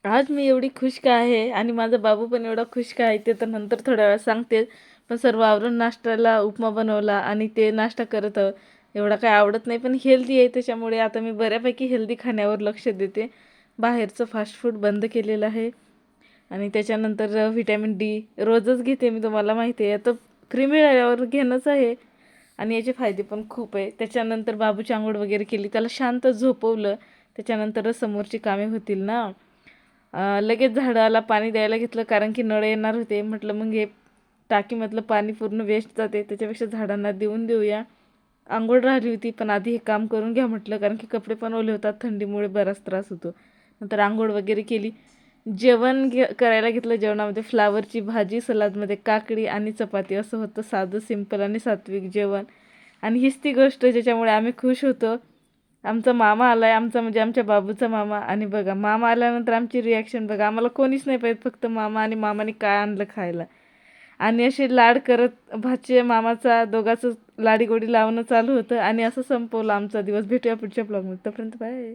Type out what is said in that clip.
आज मी एवढी खुश का आहे आणि माझा बाबू पण एवढा खुश का आहे ते तर नंतर थोड्या वेळात सांगते. पण सर्व आवरून नाश्त्याला उपमा बनवला आणि ते नाश्ता करत एवढा काही आवडत नाही पण हेल्दी आहे त्याच्यामुळे आता मी बऱ्यापैकी हेल्दी खाण्यावर लक्ष देते. बाहेरचं फास्ट फूड बंद केलेलं आहे आणि त्याच्यानंतर व्हिटॅमिन डी रोजच घेते मी, तुम्हाला माहिती आहे. आता फ्री मिळाल्यावर घेणंच आहे आणि याचे फायदे पण खूप आहे. त्याच्यानंतर बाबूची अंघोळ वगैरे केली, त्याला शांत झोपवलं. त्याच्यानंतरच समोरची कामे होतील ना. लगेच झाडाला पाणी द्यायला घेतलं कारण की नळ येणार होते. म्हटलं मग हे टाकीमधलं पाणी पूर्ण वेस्ट जाते, त्याच्यापेक्षा झाडांना देऊन देऊया. अंघोळ राहिली होती पण आधी हे काम करून घ्या म्हटलं, कारण की कपडे पण ओले होतात, थंडीमुळे बराच त्रास होतो. नंतर अंघोळ वगैरे केली. जेवण करायला घेतलं. जेवणामध्ये फ्लावरची भाजी, सलादमध्ये काकडी आणि चपाती असं होतं. साधं सिंपल आणि सात्विक जेवण. आणि हीच ती गोष्ट ज्याच्यामुळे आम्ही खुश होतो. आमचा मामा आलाय, आमचा म्हणजे आमच्या बाबूचा मामा. आणि बघा मामा आल्यानंतर आमची रिॲक्शन बघा, आम्हाला कोणीच नाही पाहिजे, फक्त मामा आणि मामाने काय आणलं खायला. आणि असे लाड करत भाचे मामाचा दोघांचं लाडीगोडी लावणं चालू होतं आणि असं संपवलं आमचा दिवस. भेटूया पुढच्या ब्लॉगमध्ये, तोपर्यंत बाय.